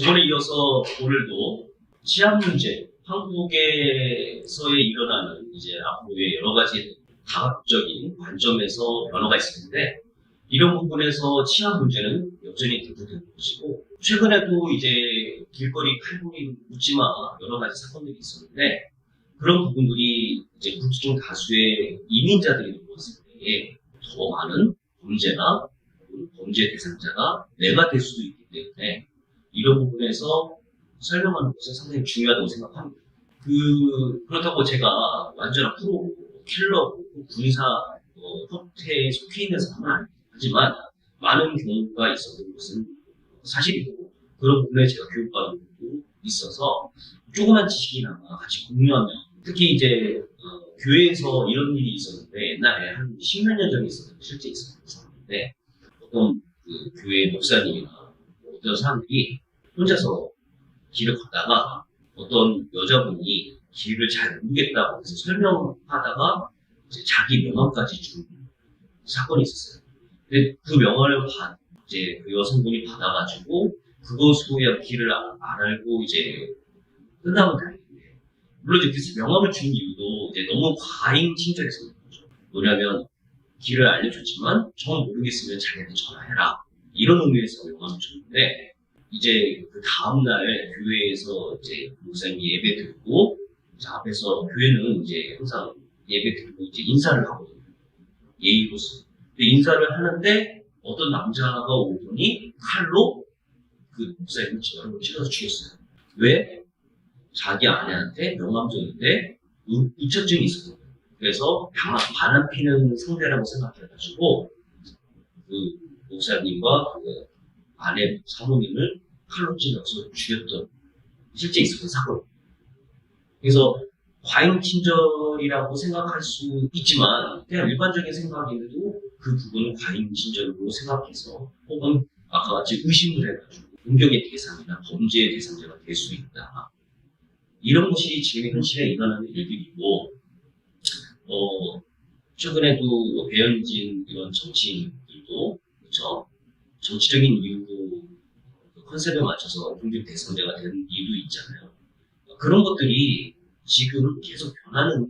저번에 이어서 오늘도 치안 문제, 한국에서의 일어나는 이제 앞으로의 여러 가지 다각적인 관점에서 변화가 있을 텐데, 이런 부분에서 치안 문제는 여전히 대두되는 것이고, 최근에도 이제 길거리 칼부림 묻지마 여러 가지 사건들이 있었는데, 그런 부분들이 이제 국중 다수의 이민자들이 들어왔을 때에 더 많은 범죄나 범죄 대상자가 내가 될 수도 있기 때문에 이런 부분에서 설명하는 것은 상당히 중요하다고 생각합니다. 그렇다고 제가 완전한 프로 킬러고 군사 협회에 속해 있는 사람은 아닙니다. 하지만 많은 경우가 있었던 것은 사실이고, 그런 부분에 제가 교육받은 것도 있어서 조그만 지식이나마 같이 공유하면, 특히 이제 교회에서 이런 일이 있었는데, 옛날에 한 10몇 년 전에 있었던 실제 있었는데, 어떤 그 교회 목사님이나 어떤 사람들이 혼자서 길을 걷다가 어떤 여자분이 길을 잘 모르겠다고 해서 설명하다가 이제 자기 명함까지 준 사건이 있었어요. 근데 그 명함을 이제 그 여성분이 받아가지고 그것으로 길을 안 알고 이제 끝나면 다행인데, 물론 이제 그 명함을 준 이유도 이제 너무 과잉 친절해서 그런 거죠. 뭐냐면 길을 알려줬지만 정 모르겠으면 자기한테 전화해라, 이런 의미에서 명함을 줬는데, 이제 그 다음날 교회에서 이제 목사님이 예배 드리고, 앞에서 교회는 이제 항상 예배 드리고 이제 인사를 하거든요. 예의로서. 근데 인사를 하는데 어떤 남자가 오더니 칼로 그 목사님을 여러 번 찔러서 죽였어요. 왜? 자기 아내한테 명함줬는데 우처증이 있었거든요. 그래서 바람 피는 상대라고 생각해가지고 그 목사님과 그 아내 사모님을 칼로 찔러서 죽였던 실제 있었던 사건. 그래서 과잉 친절이라고 생각할 수 있지만, 그냥 일반적인 생각인데도 그 부분은 과잉 친절로 생각해서, 혹은 아까 같이 의심을 해가지고 공격의 대상이나 범죄의 대상자가 될 수 있다. 이런 것이 지금 현실에 일어나는 일들이고, 최근에도 배현진 이런 정치인들도, 그렇죠? 정치적인 이유로 컨셉에 맞춰서 공격 대상자가 되는 이유도 있잖아요. 그런 것들이 지금 계속 변하는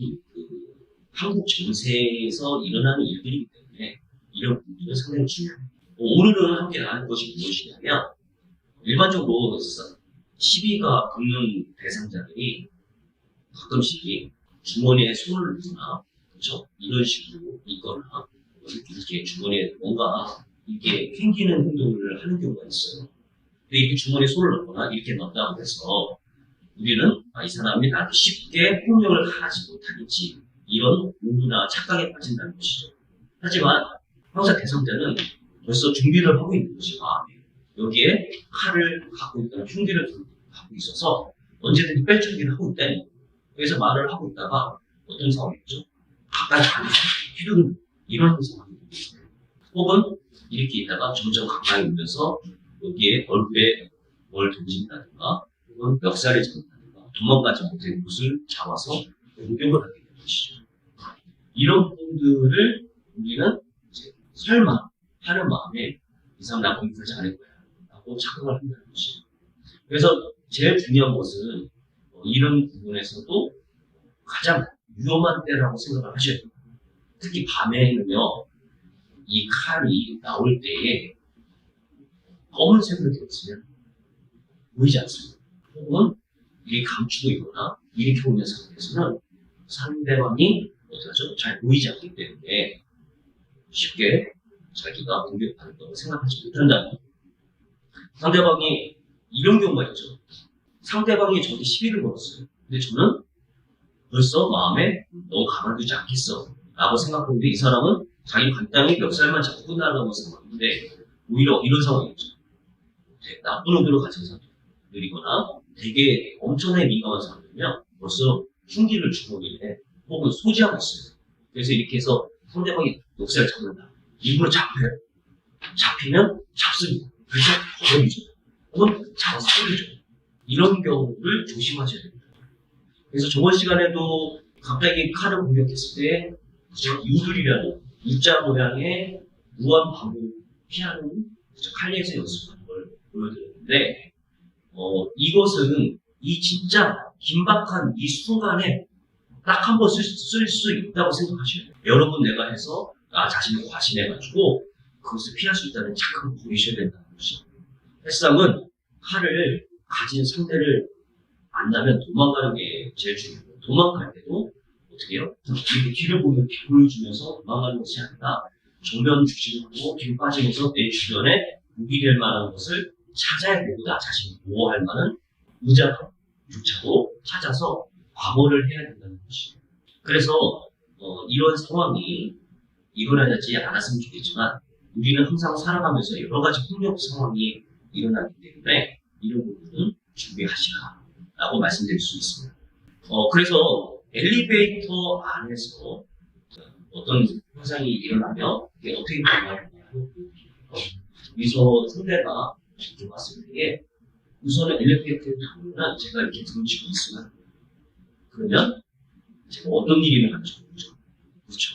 한국 정세에서 일어나는 일들이기 때문에 이런 부분은 상당히 중요합니다. 오늘은 함께 나눌 것이 무엇이냐면, 일반적으로 시비가 붙는 대상자들이 가끔씩 주머니에 손을 넣거나, 그렇죠? 이런 식으로 있거나, 이렇게 주머니에 뭔가 이렇게 캥기는 행동을 하는 경우가 있어요. 근데 이렇게 주머니에 손을 넣거나 이렇게 넣었다고 해서 우리는 이 사람이 나한테 쉽게 폭력을 가하지 못하겠지, 이런 오류나 착각에 빠진다는 것이죠. 하지만 항상 대상자는 벌써 준비를 하고 있는 것이 마음이에요. 여기에 칼을 갖고 있거나 흉기를 갖고 있어서 언제든지 뺄 준비를 하고 있다는 거예요. 그래서 말을 하고 있다가 어떤 상황이죠? 가까이 가면서 휘두르는 이런 상황이 있어요. 혹은 이렇게 있다가 점점 가까이 오면서 여기에 얼굴에 뭘 던진다든가, 혹은 멱살을 잡는다든가, 도망가지 못한 곳을 잡아서 공격을 하게 되는 것이죠. 이런 부분들을 우리는 이제 설마 하는 마음에 이 사람 나 공격을 잘할 거야 라고 착각을 한다는 것이죠. 그래서 제일 중요한 것은 이런 부분에서도 가장 위험한 때라고 생각을 하셔야 됩니다. 특히 밤에는요, 이 칼이 나올 때에 검은색으로 되어 있으면 보이지 않습니다. 혹은 이렇게 감추고 있거나 이렇게 오는 상태에서는 상대방이 어떡하죠? 잘 보이지 않기 때문에 쉽게 자기가 공격받을 거라고 생각하지 못한다는, 상대방이 이런 경우가 있죠. 상대방이 저한테 시비를 걸었어요. 근데 저는 벌써 마음에 너 가만두지 않겠어 라고 생각하는데, 이 사람은 자기 간단히 멱살만 잡고 끝나려고 생각하는데 오히려 이런 상황이죠. 나쁜 의도로 가진 사람들이거나 되게 엄청나게 민감한 사람들이면 벌써 흉기를 주머니에 혹은 소지하고 있어요. 그래서 이렇게 해서 상대방이 멱살을 잡는다. 일부러 잡혀요. 잡히면 잡습니다. 그래서 거절이죠. 혹은 잡아서 쏠리죠. 이런 경우를 조심하셔야 됩니다. 그래서 저번 시간에도 갑자기 칼을 공격했을 때 유들이라는 U자 모양의 무한 반복 피하는 칼리에서 연습하는 걸 보여드렸는데, 이것은 이 진짜 긴박한 이 순간에 딱 한 번 쓸 수 있다고 생각하셔야 돼요. 여러 번 내가 해서 나 자신을 과신해가지고 그것을 피할 수 있다는 착각을 버리셔야 된다는 것이죠. 헬스장은 칼을 가진 상대를 만나면 도망가는 게 제일 중요해요. 도망갈 때도 어떻게 해요? 이렇게 뒤를 보여주면서 도망가는 것이 아니라 정면 주시하고 뒤로 빠지면서 내 주변에 무기 될 만한 것을 찾아야 되고 나 자신을 보호할 만한 의자조차도 찾아서 방어를 해야 된다는 것이에요. 그래서 이런 상황이 일어나지 않았으면 좋겠지만 우리는 항상 살아가면서 여러 가지 폭력 상황이 일어나기 때문에 이런 부분은 준비하시라라고 말씀드릴 수 있습니다. 그래서 엘리베이터 안에서 어떤 현상이 일어나면 이게 어떻게 변화하느냐고 여기서 상대가 들어왔을 때에 우선은 엘리베이터에 타면 제가 이렇게 등지고 있으면 그러면 제가 어떤 일이 일어날지 모르죠. 그렇죠.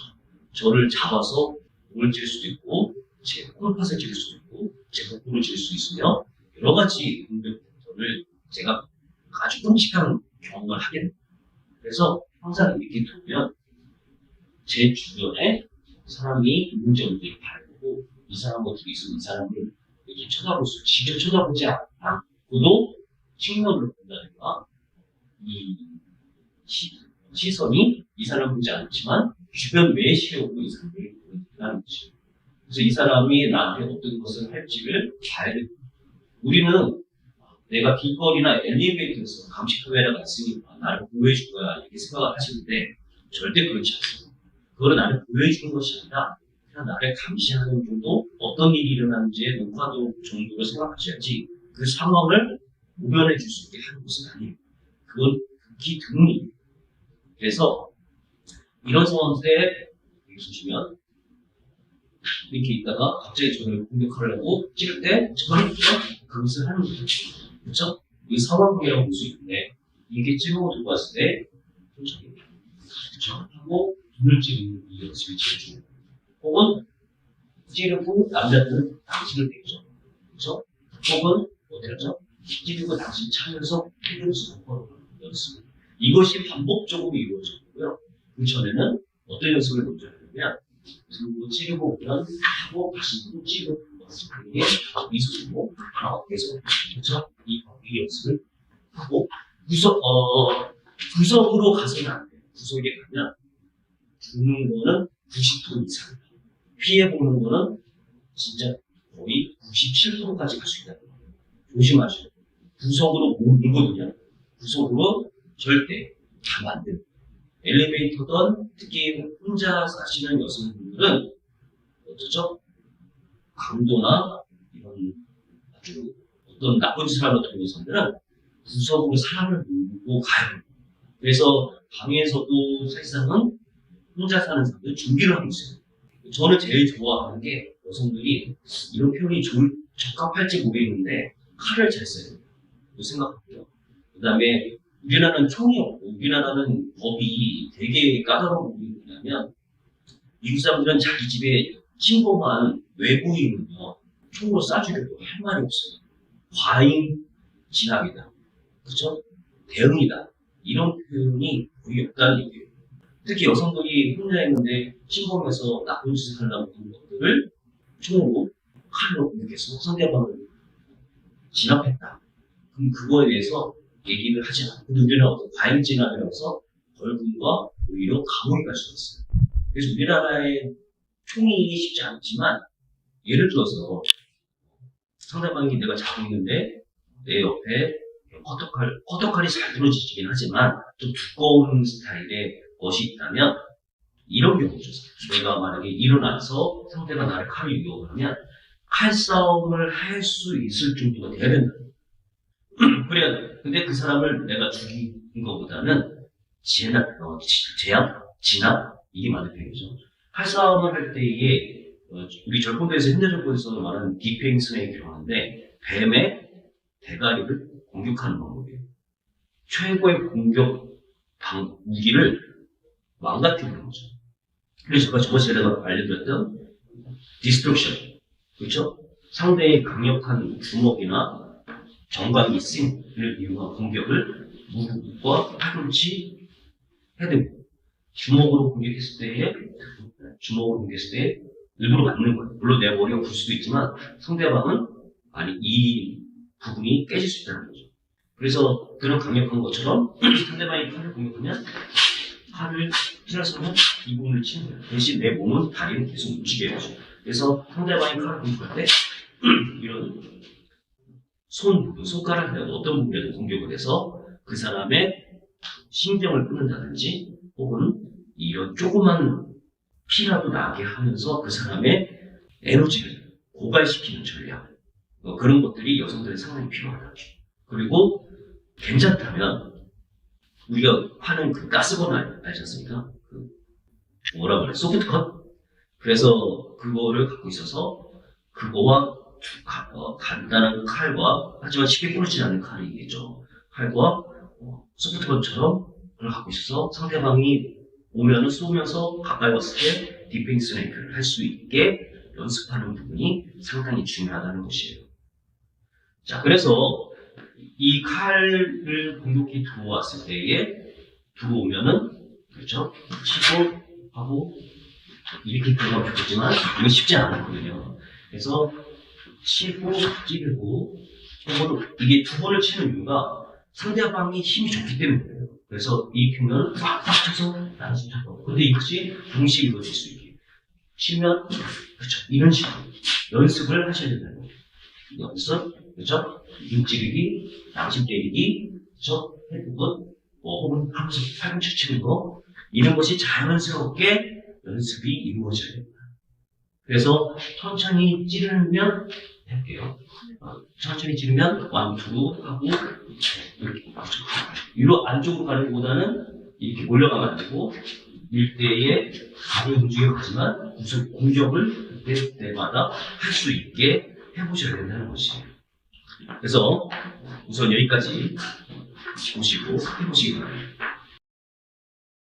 저를 잡아서 목을 찔 수도 있고 제 콩팥을 찔 수도 있고 제 복부를 찔 수 있으며 여러 가지 공격을 제가 아주 끔찍한 경험을 하게 됩니다. 그래서 항상 이렇게 두면 제 주변에 사람이 있는지 없는지 바라보고 이 사람과 둘이 있으면 이 사람을 이렇게 쳐다볼 수, 직접 쳐다보지 않고도 측면으로 본다든가 이 시선이 이 사람을 보지 않지만 주변 외시력으로 이 사람을 보는 것이죠. 그래서 이 사람이 나한테 어떤 것을 할지를 봐야 됩니다. 우리는 내가 길거리나 엘리베이터에서 감시 카메라가 있으니까 나를 보호해줄 거야 이렇게 생각을 하시는데 절대 그렇지 않습니다. 그거는 나를 보호해주는 것이 아니라 그냥 나를 감시하는 정도, 어떤 일이 일어나는지에 녹화도 정도로 생각하셔야지 그 상황을 모면해 줄 수 있게 하는 것은 아니에요. 그건 극히 드문. 그래서 이런 상황에 보시면 이렇게 있다가 갑자기 저를 공격하려고 찌를 때 저는 그것을 하는 거죠. 그렇죠? 이 상황이라고 볼 수 있는데 이게 찌르고 들고 왔을 때 그렇죠? 하고 눈을 찌르는 이 연습이 제일 중요해요. 혹은 찌르고 남자들은 당신을 때리죠. 그렇죠? 혹은 어때요? 찌르고 당신 차면서 헤드로서 연습. 이것이 반복적으로 이루어졌고요. 그 전에는 어떤 연습을 먼저 하냐면 들고 찌르고 오면 하고 다시 또 찌르고 그게 미소로 계속 그렇죠? 이 연습을 하고 구석으로 가서는 안 돼요. 구석에 가면 죽는 거는 90도 이상, 피해보는 거는 진짜 거의 97도까지 갈 수 있다는 거예요. 조심하셔야 돼요. 구석으로 물거든요. 구석으로 절대 가면 안 돼요. 엘리베이터든 특히 혼자 사시는 여성분들은 어쩌죠? 강도나 이런 아주 어떤 나쁜 짓을 하는 어떤 여성들은 구석으로 사람을 몰고 가야 돼요. 그래서 방에서도 사실상은 혼자 사는 사람들 준비를 하고 있어요. 저는 제일 좋아하는 게 여성들이 이런 표현이 적합할지 모르겠는데 칼을 잘 써요. 생각하고요. 그 다음에 우리나라는 총이 없고 우리나라는 법이 되게 까다로운 부분이 뭐냐면 미국 사람들은 자기 집에 침범한 외부인은요 총으로 쏴주려도 할 말이 없어요. 과잉 진압이다. 그렇죠? 대응이다. 이런 표현이 거의 없다는 얘기예요. 특히 여성들이 혼자 있는데 침범해서 나쁜 짓을 하려고 하는 것들을 총으로 칼로 공격해서 상대방을 진압했다. 그럼 그거에 대해서 얘기를 하지 않고 우리는 어떤 과잉 진압이라서 벌금과 오히려 감옥에 갈 수가 있어요. 그래서 우리나라의 총이 쉽지 않지만 예를 들어서 상대방이 내가 자고 있는데 내 옆에 커터칼이 잘 부러지긴 하지만 좀 두꺼운 스타일의 것이 있다면 이런 경우죠. 내가 만약에 일어나서 상대가 나를 칼로 유혹을 하면 칼싸움을 할 수 있을 정도가 돼야 된다. 그래, 근데 그 사람을 내가 죽인 것보다는 진압, 이게 맞는 표현이죠. 칼싸움을 할 때에 우리 절권대에서 현대 절권에서 말하는 디페잉 스네이크를 하는데 뱀의 대가리를 공격하는 방법이에요. 최고의 공격 무기를 망가뜨리는 거죠. 그래서 제가 저번에 제가 알려드렸던 디스트럭션, 그렇죠? 상대의 강력한 주먹이나 정감이 있음을 이용한 공격을 무릎과 팔꿈치, 헤드, 주먹으로 공격했을 때에 일부러 맞는 거예요. 물론 내 머리가 굴 수도 있지만 상대방은 아니 이 부분이 깨질 수 있다는 거죠. 그래서 그런 강력한 것처럼 상대방이 팔을 공격하면 팔을 틀어서는 이 부분을 치는 거예요. 대신 내 몸은 다리는 계속 움직여야죠. 그래서 상대방이 팔을 공격할 때 이런 손 부분, 손가락이나 어떤 부분에도 공격을 해서 그 사람의 신경을 끊는다든지 혹은 이런 조그만 피라도 나게 하면서 그 사람의 에너지를 고갈시키는 전략, 그런 것들이 여성들은 상당히 필요하다. 그리고 괜찮다면 우리가 하는 그 가스버너 알지 않습니까? 그 뭐라 그래? 소프트컷? 그래서 그거를 갖고 있어서 그거와 간단한 칼과 하지만 쉽게 부러지지 않는 칼이겠죠. 칼과 소프트컷처럼 그걸 갖고 있어서 상대방이 오면은 쏘면서 가까이 왔을 때 디펜스 랭크를 할 수 있게 연습하는 부분이 상당히 중요하다는 것이에요. 자, 그래서 이 칼을 공격이 들어왔을 때에 들어오면은 그렇죠? 치고 하고 이렇게 들어가면 좋겠지만 이거 쉽지 않거든요. 그래서 치고 찌르고 이게 두 번을 치는 이유가 상대방이 힘이 좋기 때문이에요. 그래서 이 균을 빡빡 쳐서 나는 쳐서 근데 이것이 동시에 이루어질 수 있게 치면 그렇죠 이런 식으로 연습을 하셔야 된다는 거예요. 연습 그렇죠 찌르기 양심 때리기 그렇죠 헤드굿 혹은 하면서 팔꿈치 치는 거 이런 것이 자연스럽게 연습이 이루어져야 됩니다. 그래서 천천히 찌르면 할게요. 천천히 찌르면 1, 2 하고 이렇게 위로 안쪽으로 가는 것보다는 이렇게 몰려가면 안 되고 일대에 가벼운 움직임을 하지만 무슨 공격을 그때마다 할 수 있게 해보셔야 된다는 것이에요. 그래서 우선 여기까지 보시고 해보시기 바랍니다.